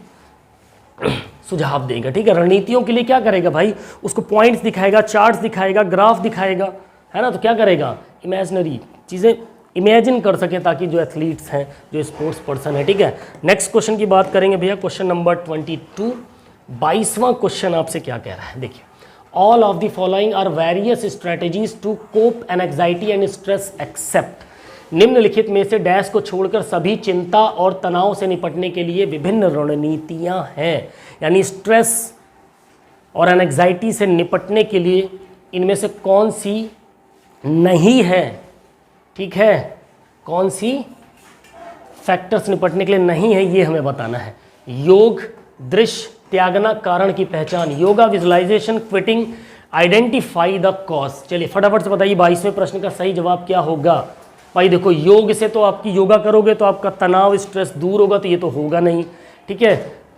सुझाव देगा। ठीक है, रणनीतियों के लिए क्या करेगा भाई? उसको पॉइंट्स दिखाएगा, चार्ट्स दिखाएगा, ग्राफ दिखाएगा, है ना? तो क्या करेगा? इमेजिनरी चीज़ें इमेजिन कर सकें ताकि जो एथलीट्स हैं, जो स्पोर्ट्स पर्सन है। ठीक है, नेक्स्ट क्वेश्चन की बात करेंगे भैया, क्वेश्चन नंबर 22, 22वां क्वेश्चन आपसे क्या कह रहा है? देखिए, all of the following are various strategies to cope an anxiety and stress except. निम्नलिखित में से डैश को छोड़कर सभी चिंता और तनाव से निपटने के लिए विभिन्न रणनीतियां हैं। यानी स्ट्रेस और एंग्जाइटी से निपटने के लिए इनमें से कौन सी नहीं है? ठीक है, कौन सी फैक्टर्स निपटने के लिए नहीं है, ये हमें बताना है। योग, दृश्य, त्यागना, कारण की पहचान, yoga, visualization, quitting, identify the cause. चलिए फटाफट से बताइए 22वें प्रश्न का सही जवाब क्या होगा? भाई देखो, योग से तो आपकी योगा करोगे तो आपका तनाव स्ट्रेस दूर होगा, तो ये तो होगा नहीं। ठीक है,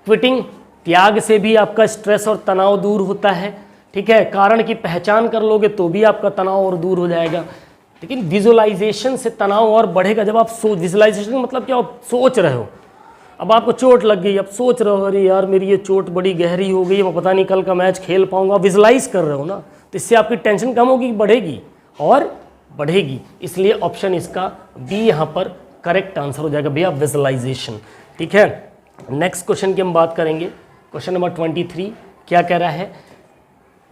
क्विटिंग, त्याग से भी आपका स्ट्रेस और तनाव दूर होता है। ठीक है, कारण की पहचान कर लोगे तो भी आपका तनाव और दूर हो जाएगा। लेकिन विजुअलाइजेशन से तनाव और बढ़ेगा। जब आप विजुअलाइजेशन मतलब क्या? आप सोच रहे हो, अब आपको चोट लग गई, अब सोच रहे हो अरे यार मेरी ये चोट बड़ी गहरी हो गई, मैं पता नहीं कल का मैच खेल पाऊंगा। विजुअलाइज कर रहे हो ना, तो इससे आपकी टेंशन कम होगी, बढ़ेगी और बढ़ेगी। इसलिए ऑप्शन इसका बी यहाँ पर करेक्ट आंसर हो जाएगा भैया, विजुअलाइजेशन। ठीक है, नेक्स्ट क्वेश्चन की हम बात करेंगे, क्वेश्चन नंबर 23 क्या कह रहा है?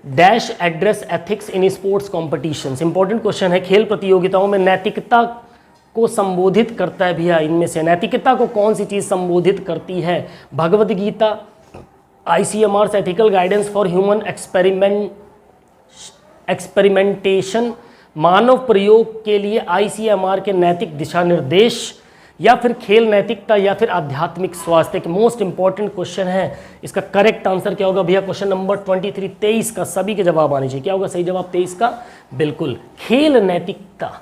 Dash address ethics in sports competitions. Important question है, खेल प्रतियोगिताओं में नैतिकता को संबोधित करता है भैया। इनमें से नैतिकता को कौन सी चीज़ संबोधित करती है? Bhagavad Gita, ICMR ethical guidance for human experimentation, मानव प्रयोग के लिए ICMR के नैतिक दिशा निर्देश, या फिर खेल नैतिकता, या फिर आध्यात्मिक स्वास्थ्य। के मोस्ट इंपॉर्टेंट क्वेश्चन है, इसका करेक्ट आंसर क्या होगा भैया? क्वेश्चन नंबर 23, 23 का सभी के जवाब आने चाहिए। क्या होगा सही जवाब 23 का? बिल्कुल खेल नैतिकता।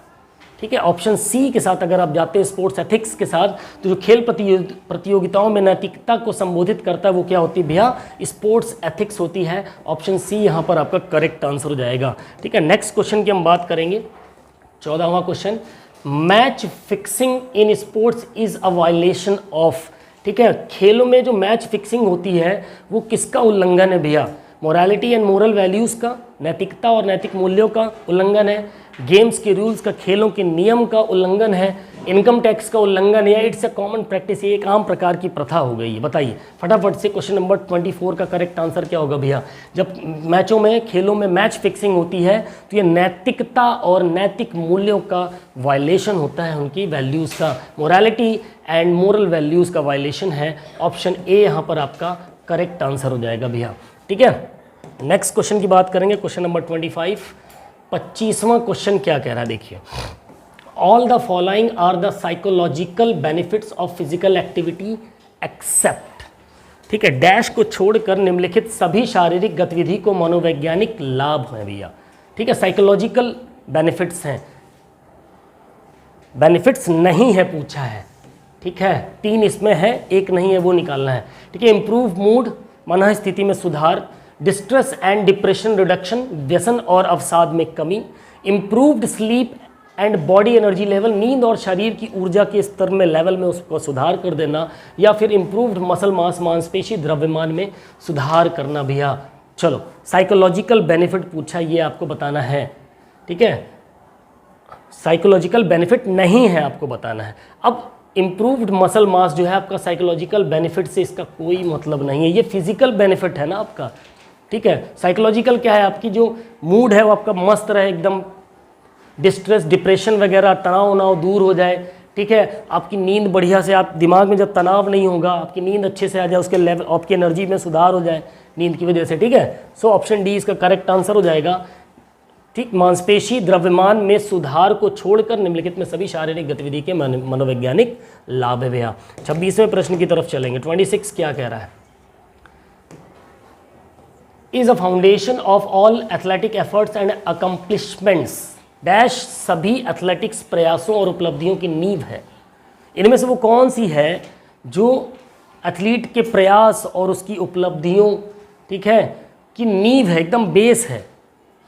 ठीक है, ऑप्शन सी के साथ अगर आप जाते हैं स्पोर्ट्स एथिक्स के साथ, तो जो खेल प्रतियोगिताओं में नैतिकता को संबोधित करता है वो क्या होती है भैया? स्पोर्ट्स एथिक्स होती है। ऑप्शन सी यहाँ पर आपका करेक्ट आंसर हो जाएगा। ठीक है, नेक्स्ट क्वेश्चन की हम बात करेंगे, 14वां question, match fixing in sports is a violation of. ठीक है, खेलों में जो मैच फिक्सिंग होती है वो किसका उल्लंघन है भैया? मोरालिटी एंड मोरल वैल्यूज़ का, नैतिकता और नैतिक मूल्यों का उल्लंघन है, गेम्स के रूल्स का, खेलों के नियम का उल्लंघन है, इनकम टैक्स का उल्लंघन है, इट्स अ कॉमन प्रैक्टिस, ये एक आम प्रकार की प्रथा हो गई है। बताइए फटाफट से, क्वेश्चन नंबर 24 का करेक्ट आंसर क्या होगा भैया? जब मैचों में, खेलों में मैच फिक्सिंग होती है तो ये नैतिकता और नैतिक मूल्यों का वायलेशन होता है, उनकी वैल्यूज़ का, मोरालिटी एंड मोरल वैल्यूज़ का वायलेशन है। ऑप्शन ए यहाँ पर आपका करेक्ट आंसर हो जाएगा भैया। ठीक है, नेक्स्ट क्वेश्चन की बात करेंगे, क्वेश्चन नंबर 25, 25वां क्वेश्चन क्या कह रहा है? देखिए, all the following are the psychological benefits of physical activity except. ठीक है, डैश को छोड़कर निम्नलिखित सभी शारीरिक गतिविधि को मनोवैज्ञानिक लाभ हैं भैया। ठीक है, साइकोलॉजिकल बेनिफिट्स हैं, बेनिफिट्स नहीं है पूछा है। ठीक है, 3 इसमें है, एक नहीं है, वो निकालना है। ठीक है, इंप्रूव मूड, मन स्थिति में सुधार, डिस्ट्रेस एंड डिप्रेशन रिडक्शन, व्यसन और अवसाद में कमी, improved sleep and body energy level, नींद और शरीर की ऊर्जा के स्तर में लेवल में उसको सुधार कर देना, या फिर इम्प्रूव्ड मसल मास, मांसपेशी द्रव्यमान में सुधार करना भैया। चलो, साइकोलॉजिकल बेनिफिट पूछा, ये आपको बताना है। ठीक है, साइकोलॉजिकल बेनिफिट नहीं है, आपको बताना है। अब इम्प्रूव्ड मसल मास जो है आपका साइकोलॉजिकल बेनिफिट से इसका कोई मतलब नहीं है, ये फिजिकल बेनिफिट है ना आपका। ठीक है, साइकोलॉजिकल क्या है? आपकी जो मूड है वो आपका मस्त रहे, एकदम डिस्ट्रेस, डिप्रेशन वगैरह, तनाव उनाव दूर हो जाए। ठीक है, आपकी नींद बढ़िया से, आप दिमाग में जब तनाव नहीं होगा, आपकी नींद अच्छे से आ जाए, उसके लेवल, आपकी एनर्जी में सुधार हो जाए नींद की वजह से। ठीक है, सो ऑप्शन डी इसका करेक्ट आंसर हो जाएगा। ठीक, मांसपेशी द्रव्यमान में सुधार को छोड़कर निम्नलिखित में सभी शारीरिक गतिविधि के मनोवैज्ञानिक लाभ है भैया। 26वें प्रश्न की तरफ चलेंगे। 26 क्या कह रहा है? Is a foundation of all athletic efforts and accomplishments dash, सभी एथलेटिक्स प्रयासों और उपलब्धियों की नींव है। इनमें से वो कौन सी है जो एथलीट के प्रयास और उसकी उपलब्धियों, ठीक है, की नींव है, एकदम बेस है,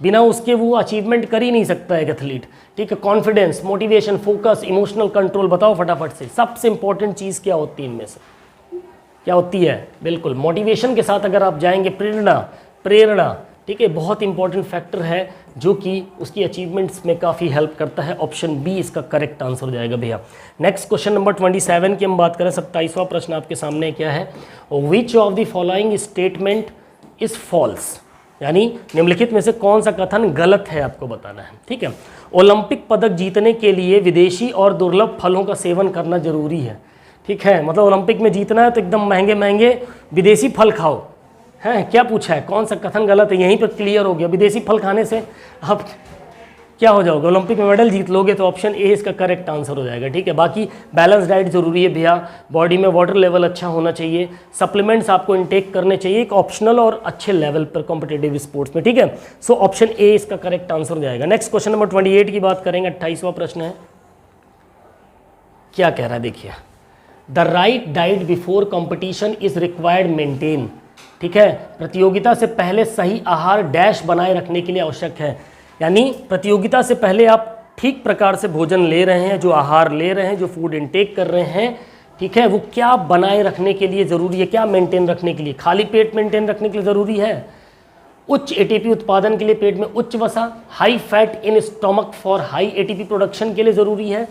बिना उसके वो अचीवमेंट कर ही नहीं सकता है एक एथलीट। ठीक है, confidence, motivation, focus, emotional control. बताओ फटाफट से, सबसे इंपॉर्टेंट चीज़ क्या होती है इनमें से? क्या होती है? बिल्कुल मोटिवेशन के साथ अगर आप जाएंगे, प्रेरणा, ठीक है, बहुत इंपॉर्टेंट फैक्टर है जो कि उसकी अचीवमेंट्स में काफ़ी हेल्प करता है। ऑप्शन बी इसका करेक्ट आंसर हो जाएगा भैया। नेक्स्ट क्वेश्चन नंबर 27 की हम बात करें। 27वां प्रश्न आपके सामने क्या है? Which of the following statement is false, यानी निम्नलिखित में से कौन सा कथन गलत है, आपको बताना है। ठीक है, ओलंपिक पदक जीतने के लिए विदेशी और दुर्लभ फलों का सेवन करना जरूरी है। ठीक है, मतलब ओलंपिक में जीतना है तो एकदम महंगे महंगे विदेशी फल खाओ। हैं, क्या पूछा है? कौन सा कथन गलत है? यहीं पर क्लियर हो गया। विदेशी फल खाने से आप क्या हो जाओगे? ओलंपिक में मेडल जीत लोगे, तो ऑप्शन ए इसका करेक्ट आंसर हो जाएगा। ठीक है, बाकी बैलेंस डाइट जरूरी है भैया, बॉडी में वाटर लेवल अच्छा होना चाहिए, सप्लीमेंट्स आपको इनटेक करने चाहिए, एक ऑप्शनल और अच्छे लेवल पर कॉम्पिटेटिव स्पोर्ट्स में। ठीक है, सो ऑप्शन ए इसका करेक्ट आंसर हो जाएगा। नेक्स्ट क्वेश्चन नंबर 28 की बात करेंगे। 28वां प्रश्न है, क्या कह रहा है? देखिए, the right diet before competition is required maintain. ठीक है, प्रतियोगिता से पहले सही आहार डैश बनाए रखने के लिए आवश्यक है, यानी प्रतियोगिता से पहले आप ठीक प्रकार से भोजन ले रहे हैं, जो आहार ले रहे हैं, जो फूड इनटेक कर रहे हैं, ठीक है, वो क्या बनाए रखने के लिए ज़रूरी है, क्या मेंटेन रखने के लिए? खाली पेट मेंटेन रखने के लिए ज़रूरी है, उच्च एटीपी उत्पादन के लिए पेट में उच्च वसा, high fat in stomach for high ATP production के लिए ज़रूरी है,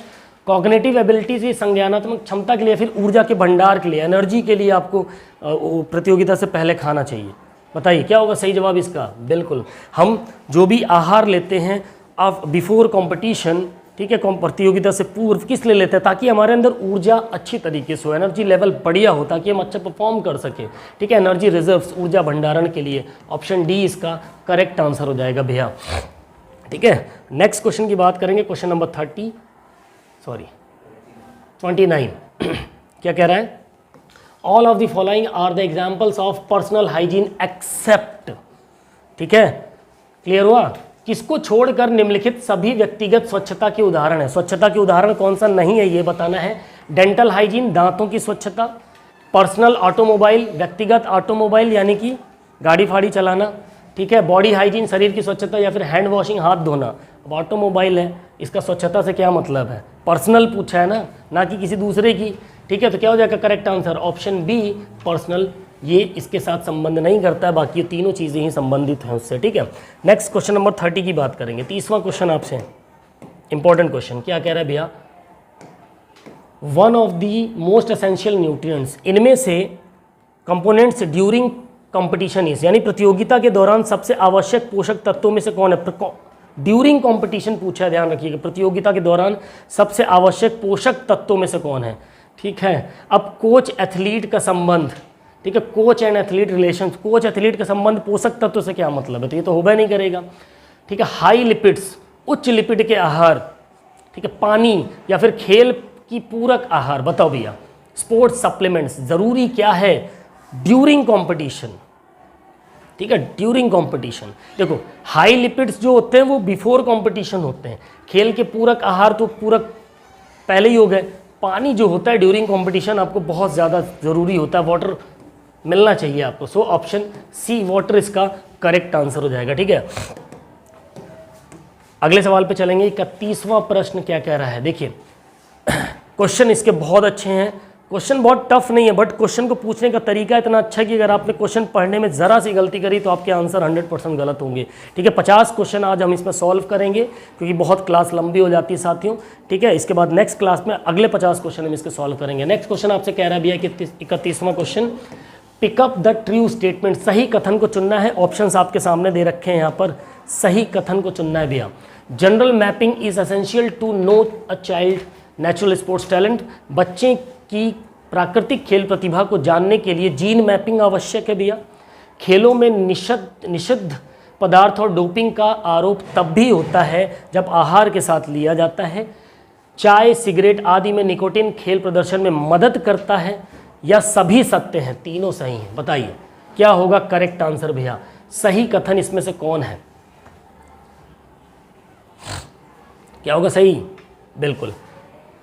कॉग्निटिव एबिलिटीज की संज्ञानात्मक क्षमता के लिए, फिर ऊर्जा के भंडार के लिए, एनर्जी के लिए आपको प्रतियोगिता से पहले खाना चाहिए। बताइए क्या होगा सही जवाब इसका? बिल्कुल, हम जो भी आहार लेते हैं बिफोर कंपटीशन, ठीक है, प्रतियोगिता से पूर्व, किस लिए लेते हैं? ताकि हमारे अंदर ऊर्जा अच्छी तरीके से हो, एनर्जी लेवल बढ़िया हो, ताकि हम अच्छा परफॉर्म कर सके। ठीक है, एनर्जी रिजर्व्स, ऊर्जा भंडारण के लिए। ऑप्शन डी इसका करेक्ट आंसर हो जाएगा भैया। ठीक है, नेक्स्ट क्वेश्चन की बात करेंगे। क्वेश्चन नंबर 29 क्या कह रहा है? All of the following are the examples of personal hygiene except. ठीक है, क्लियर हुआ? किसको छोड़कर निम्नलिखित सभी व्यक्तिगत स्वच्छता के उदाहरण है। स्वच्छता के उदाहरण कौन सा नहीं है ये बताना है। डेंटल हाइजीन, दांतों की स्वच्छता, पर्सनल ऑटोमोबाइल, व्यक्तिगत ऑटोमोबाइल यानी कि गाड़ी फाड़ी चलाना, ठीक है, बॉडी हाइजीन, शरीर की स्वच्छता, या फिर हैंड वॉशिंग, हाथ धोना। अब ऑटोमोबाइल है, इसका स्वच्छता से क्या मतलब है? पर्सनल पूछा है ना कि किसी दूसरे की। ठीक है, तो क्या हो जाएगा correct answer? Option B personal, ये इसके साथ संबंध नहीं करता है, बाकी ये तीनों चीज़ें ही संबंधित हैं उससे। ठीक है, नेक्स्ट क्वेश्चन नंबर 30 की बात करेंगे। 30वां क्वेश्चन आपसे इंपॉर्टेंट क्वेश्चन, क्या कह रहा है भैया? One of the most essential nutrients, इनमें से कंपोनेंट्स ड्यूरिंग कंपटीशन इज, यानी प्रतियोगिता के दौरान सबसे आवश्यक पोषक तत्वों में से कौन है? ड्यूरिंग कंपटीशन पूछा है, ध्यान रखिएगा, प्रतियोगिता के दौरान सबसे आवश्यक पोषक तत्वों में से कौन है? ठीक है, अब कोच एथलीट का संबंध, ठीक है, coach and athlete relation, coach athlete का संबंध पोषक तत्व से क्या मतलब है? तो ये तो होगा नहीं करेगा। ठीक है, हाई लिपिड्स, उच्च लिपिड के आहार, ठीक है, पानी, या फिर खेल की पूरक आहार। बताओ भैया, स्पोर्ट्स सप्लीमेंट्स जरूरी क्या है ड्यूरिंग कॉम्पिटिशन? ठीक है, ड्यूरिंग कंपटीशन। देखो, हाई लिपिड्स जो होते हैं वो बिफोर कंपटीशन होते हैं, खेल के पूरक आहार तो पूरक पहले ही हो गए। पानी जो होता है ड्यूरिंग कंपटीशन आपको बहुत ज़्यादा ज़रूरी होता है, वाटर मिलना चाहिए आपको। सो ऑप्शन सी वाटर इसका करेक्ट आंसर हो जाएगा। ठीक है, अगले सवाल पे चलेंगे। 31वां प्रश्न क्या कह रहा है? देखिए, क्वेश्चन इसके बहुत अच्छे हैं, क्वेश्चन बहुत टफ नहीं है, बट क्वेश्चन को पूछने का तरीका इतना अच्छा है कि अगर आपने क्वेश्चन पढ़ने में ज़रा सी गलती करी तो आपके आंसर 100% गलत होंगे। ठीक है, 50 क्वेश्चन आज हम इसमें सॉल्व करेंगे, क्योंकि बहुत क्लास लंबी हो जाती है साथियों। ठीक है, इसके बाद नेक्स्ट क्लास में अगले 50 क्वेश्चन हम इसके सॉल्व करेंगे। नेक्स्ट क्वेश्चन आपसे कह रहा है भैया कि 31वां question, pick up the true statement, सही कथन को चुनना है। ऑप्शंस आपके सामने दे रखे हैं यहाँ पर, सही कथन को चुनना है भैया। General mapping is essential to know a child natural sports talent, बच्चे की प्राकृतिक खेल प्रतिभा को जानने के लिए जीन मैपिंग आवश्यक है भैया। खेलों में निषिद्ध पदार्थ और डोपिंग का आरोप तब भी होता है जब आहार के साथ लिया जाता है। चाय, सिगरेट आदि में निकोटीन खेल प्रदर्शन में मदद करता है, या सभी सत्य हैं, तीनों सही हैं। बताइए क्या होगा करेक्ट आंसर भैया? सही कथन इसमें से कौन है? क्या होगा सही? बिल्कुल,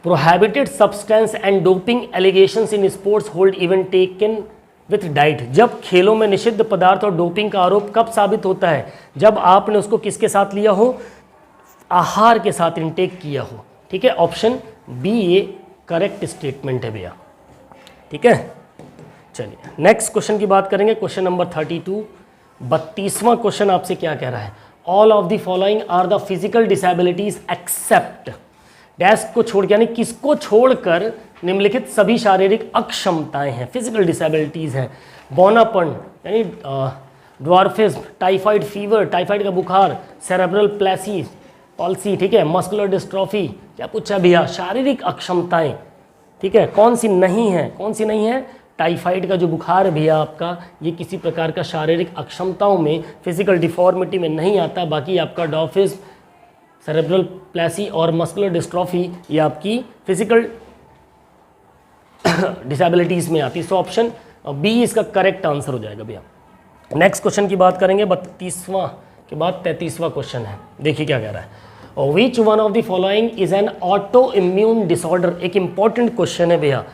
prohibited substance and doping allegations in sports hold even taken with diet. जब खेलों में निषिद्ध पदार्थ और डोपिंग का आरोप कब साबित होता है? जब आपने उसको किसके साथ लिया हो? आहार के साथ इनटेक किया हो। ठीक है, ऑप्शन बी ये करेक्ट स्टेटमेंट है भैया। ठीक है, चलिए नेक्स्ट क्वेश्चन की बात करेंगे। क्वेश्चन नंबर 32, 32वां क्वेश्चन आपसे क्या कह रहा है? All of the following are the physical disabilities except dash को छोड़, यानी किसको छोड़कर निम्नलिखित सभी शारीरिक अक्षमताएं हैं, फिजिकल डिसेबिलिटीज हैं? बौनापन यानी ड्वार्फिज्म, टाइफाइड फीवर, टाइफाइड का बुखार, सेरेब्रल पॉल्सी, ठीक है, मस्कुलर डिस्ट्रॉफी। क्या पूछा भैया? शारीरिक अक्षमताएं। ठीक है, कौन सी नहीं है? कौन सी नहीं है? टाइफाइड का जो बुखार है भैया आपका, ये किसी प्रकार का शारीरिक अक्षमताओं में, फिजिकल डिफॉर्मिटी में नहीं आता। बाकी आपका डॉर्फिज्म, सेरेब्रल प्लेसी और मस्कुलर डिस्ट्रॉफी ये आपकी फिजिकल डिसेबिलिटीज़ में आती है। सो ऑप्शन बी इसका करेक्ट आंसर हो जाएगा भैया। नेक्स्ट क्वेश्चन की बात करेंगे, 32वां के बाद 33वां क्वेश्चन है। देखिए क्या कह रहा है, which one of the following is an auto immune disorder. एक इंपॉर्टेंट क्वेश्चन है भैया,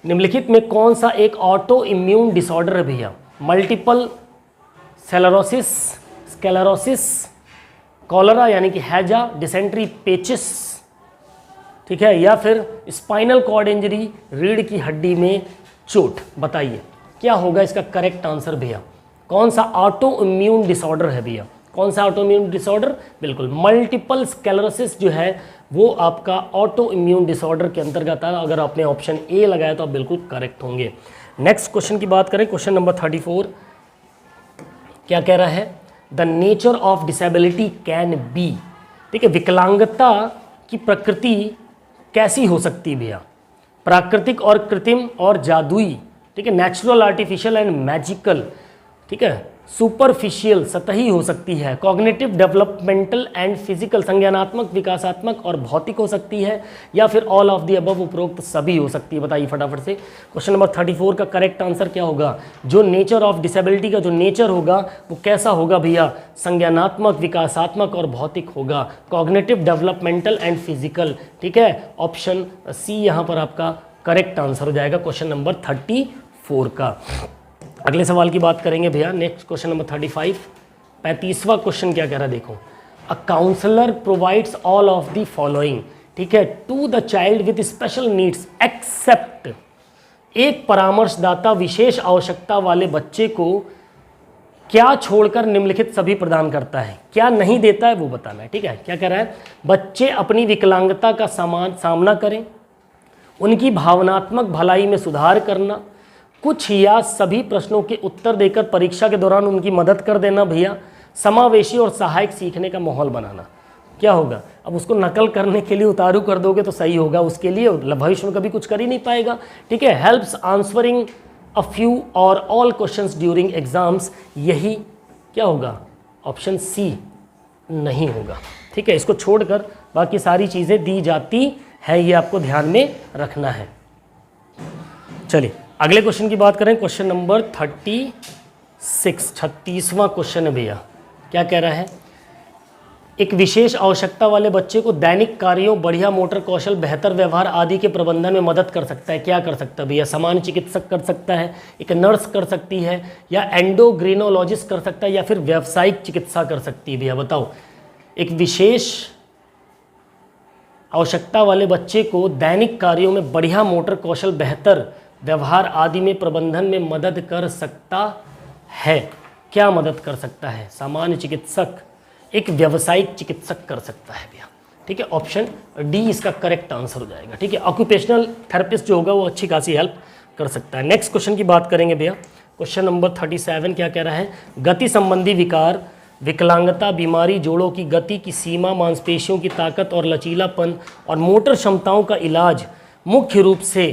निम्नलिखित में कौन सा एक ऑटो इम्यून डिसऑर्डर है भैया? मल्टीपल स्क्लेरोसिस, कॉलरा यानी कि हैजा, डिसेंट्री, पेचिस, ठीक है, या फिर स्पाइनल कॉर्ड इंजरी, रीढ़ की हड्डी में चोट। बताइए क्या होगा इसका करेक्ट आंसर भैया? कौन सा ऑटो इम्यून डिसऑर्डर है भैया? कौन सा ऑटो इम्यून डिसऑर्डर? बिल्कुल मल्टीपल स्क्लेरोसिस जो है वो आपका ऑटो इम्यून डिसऑर्डर के अंतर्गत है। अगर आपने ऑप्शन ए लगाया तो आप बिल्कुल करेक्ट होंगे। नेक्स्ट क्वेश्चन की बात करें, क्वेश्चन नंबर 34 क्या कह रहा है? The nature of disability can be. ठीक है, विकलांगता की प्रकृति कैसी हो सकती है भैया? प्राकृतिक और कृत्रिम और जादुई, ठीक है, नेचुरल, आर्टिफिशियल एंड मैजिकल, ठीक है, सुपरफिशियल सतही हो सकती है, कॉग्निटिव, डेवलपमेंटल एंड फिजिकल संज्ञानात्मक, विकासात्मक और भौतिक हो सकती है, या फिर ऑल ऑफ द अबव उपरोक्त सभी हो सकती है। बताइए फटाफट से। क्वेश्चन नंबर 34 का करेक्ट आंसर क्या होगा? जो नेचर ऑफ डिसेबिलिटी का जो नेचर होगा वो कैसा होगा भैया? संज्ञानात्मक, विकासात्मक और भौतिक होगा, कॉग्निटिव, डेवलपमेंटल एंड फिजिकल। ठीक है, ऑप्शन सी यहाँ पर आपका करेक्ट आंसर हो जाएगा क्वेश्चन नंबर 34 का। अगले सवाल की बात करेंगे भैया। नेक्स्ट क्वेश्चन नंबर 35, 35वां क्वेश्चन क्या कह रहा है देखो। A counsellor provides all of the following, ठीक है, to the child with special needs except. एक परामर्शदाता विशेष आवश्यकता वाले बच्चे को क्या छोड़कर निम्नलिखित सभी प्रदान करता है? क्या नहीं देता है वो बताना है। ठीक है, क्या कह रहा है? बच्चे अपनी विकलांगता का सामना करें, उनकी भावनात्मक भलाई में सुधार करना, कुछ या सभी प्रश्नों के उत्तर देकर परीक्षा के दौरान उनकी मदद कर देना भैया, समावेशी और सहायक सीखने का माहौल बनाना। क्या होगा? अब उसको नकल करने के लिए उतारू कर दोगे तो सही होगा, उसके लिए भविष्य में कभी कुछ कर ही नहीं पाएगा। ठीक है, हेल्प्स आंसरिंग अ फ्यू और ऑल क्वेश्चंस ड्यूरिंग एग्जाम्स, यही क्या होगा? ऑप्शन सी नहीं होगा। ठीक है, इसको छोड़कर बाकी सारी चीज़ें दी जाती है, ये आपको ध्यान में रखना है। चलिए अगले क्वेश्चन की बात करें, क्वेश्चन नंबर 36, 36वां क्वेश्चन है भैया। क्या कह रहा है? एक विशेष आवश्यकता वाले बच्चे को दैनिक कार्यों, बढ़िया मोटर कौशल, बेहतर व्यवहार आदि के प्रबंधन में मदद कर सकता है। क्या कर सकता है भैया? सामान्य चिकित्सक कर सकता है, एक नर्स कर सकती है, या एंडोक्रिनोलॉजिस्ट कर सकता है, या फिर व्यावसायिक चिकित्सा कर सकती है भैया? बताओ। एक विशेष आवश्यकता वाले बच्चे को दैनिक कार्यों में बढ़िया मोटर कौशल, बेहतर व्यवहार आदि में प्रबंधन में मदद कर सकता है। क्या मदद कर सकता है? सामान्य चिकित्सक, एक व्यावसायिक चिकित्सक कर सकता है भैया। ठीक है, ऑप्शन डी इसका करेक्ट आंसर हो जाएगा। ठीक है, ऑक्यूपेशनल थेरेपिस्ट जो होगा वो अच्छी खासी हेल्प कर सकता है। नेक्स्ट क्वेश्चन की बात करेंगे भैया। क्वेश्चन नंबर 37 क्या कह रहा है? गति संबंधी विकार, विकलांगता, बीमारी, जोड़ों की गति की सीमा, मांसपेशियों की ताकत और लचीलापन और मोटर क्षमताओं का इलाज मुख्य रूप से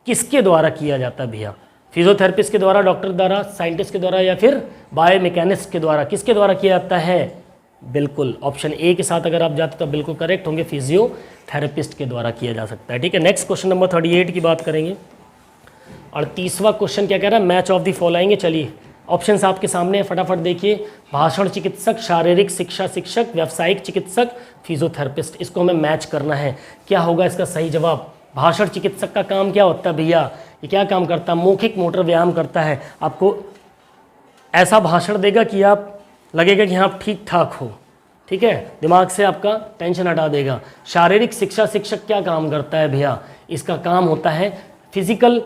किसके द्वारा किया जाता है भैया? फिजियोथेरेपिस्ट के द्वारा, डॉक्टर द्वारा, साइंटिस्ट के द्वारा या फिर बायोमैकेनिस्ट के द्वारा, किसके द्वारा किया जाता है? बिल्कुल ऑप्शन ए के साथ अगर आप जाते तो बिल्कुल करेक्ट होंगे, फिजियोथेरेपिस्ट के द्वारा किया जा सकता है। ठीक है, नेक्स्ट क्वेश्चन नंबर 38 की बात करेंगे। 38वां क्वेश्चन क्या कह रहा है? Match of the following. चलिए ऑप्शंस आपके सामने है, फटाफट देखिए। भाषण चिकित्सक, शारीरिक शिक्षा शिक्षक, व्यावसायिक चिकित्सक, फिजियोथेरेपिस्ट। इसको हमें मैच करना है। क्या होगा इसका सही जवाब? भाषण चिकित्सक का काम क्या होता है भैया? ये क्या काम करता है? मौखिक मोटर व्यायाम करता है। आपको ऐसा भाषण देगा कि आप लगेगा कि हाँ आप ठीक ठाक हो, ठीक है, दिमाग से आपका टेंशन हटा देगा। शारीरिक शिक्षा शिक्षक क्या काम करता है भैया? इसका काम होता है फिजिकल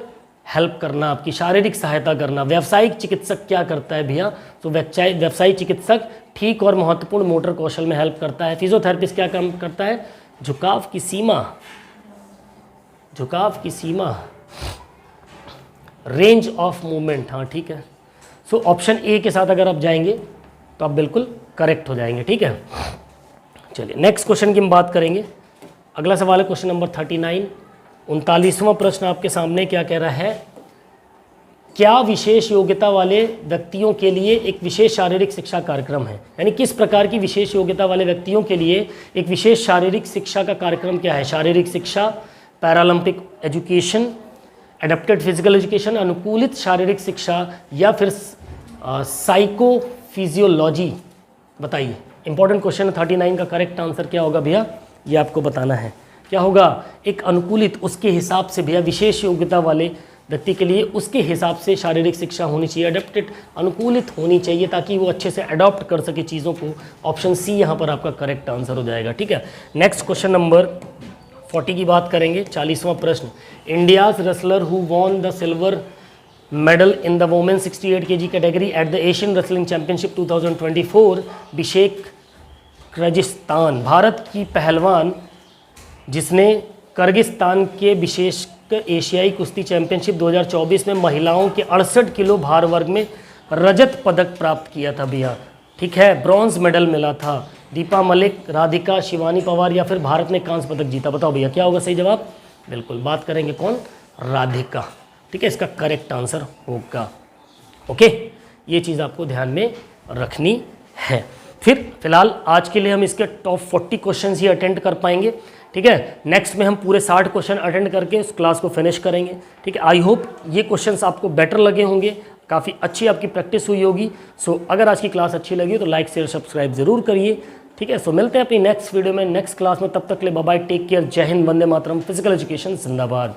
हेल्प करना, आपकी शारीरिक सहायता करना। व्यावसायिक चिकित्सक क्या करता है भैया? तो व्यावसायिक चिकित्सक ठीक और महत्वपूर्ण मोटर कौशल में हेल्प करता है। फिजियोथेरेपिस्ट क्या काम करता है? झुकाव की सीमा, रेंज ऑफ मूवमेंट। हाँ ठीक है, सो ऑप्शन ए के साथ अगर आप जाएंगे तो आप बिल्कुल करेक्ट हो जाएंगे। ठीक है, चलिए नेक्स्ट क्वेश्चन की हम बात करेंगे। अगला सवाल है क्वेश्चन नंबर 39। 39वां प्रश्न आपके सामने क्या कह रहा है? क्या विशेष योग्यता वाले व्यक्तियों के लिए एक विशेष शारीरिक शिक्षा कार्यक्रम है? यानी किस प्रकार की विशेष योग्यता वाले व्यक्तियों के लिए एक विशेष शारीरिक शिक्षा का कार्यक्रम क्या है? शारीरिक शिक्षा, Paralympic education, adapted physical education, अनुकूलित शारीरिक शिक्षा या फिर साइको फिजियोलॉजी? बताइए, इंपॉर्टेंट क्वेश्चन 39 का करेक्ट आंसर क्या होगा भैया? ये आपको बताना है। क्या होगा? एक अनुकूलित, उसके हिसाब से भैया विशेष योग्यता वाले व्यक्ति के लिए उसके हिसाब से शारीरिक शिक्षा होनी चाहिए, अडेप्टेड, अनुकूलित होनी चाहिए ताकि वो अच्छे से अडॉप्ट कर सके चीज़ों को। ऑप्शन सी यहाँ पर आपका करेक्ट आंसर हो जाएगा। ठीक है, नेक्स्ट क्वेश्चन नंबर 40 की बात करेंगे। 40वां प्रश्न। India's wrestler who won the silver medal in the women 68 kg category at the Asian wrestling championship 2024 Bishkek Kyrgyzstan. Bharat की पहलवान जिसने किर्गिस्तान के बिशेक एशियाई कुश्ती चैंपियनशिप 2024 में महिलाओं के 68 किलो भार वर्ग में रजत पदक प्राप्त किया था भैया। ठीक है, ब्रॉन्ज मेडल मिला था। दीपा मलिक, राधिका, शिवानी पवार या फिर भारत ने कांस्य पदक जीता? बताओ भैया क्या होगा सही जवाब? बिल्कुल बात करेंगे कौन? राधिका। ठीक है, इसका करेक्ट आंसर होगा। ओके, ये चीज़ आपको ध्यान में रखनी है। फिलहाल आज के लिए हम इसके टॉप 40 क्वेश्चन ही अटेंड कर पाएंगे। ठीक है, नेक्स्ट में हम पूरे 60 क्वेश्चन अटेंड करके उस क्लास को फिनिश करेंगे। ठीक है, आई होप ये क्वेश्चंस आपको बेटर लगे होंगे, काफ़ी अच्छी आपकी प्रैक्टिस हुई होगी। सो अगर आज की क्लास अच्छी लगी तो लाइक शेयर सब्सक्राइब जरूर करिए। ठीक है, सो मिलते हैं अपनी नेक्स्ट वीडियो में, नेक्स्ट क्लास में। तब तक के लिए बाय बाय, टेक केयर, जय हिंद, वंदे मातरम, फिजिकल एजुकेशन जिंदाबाद।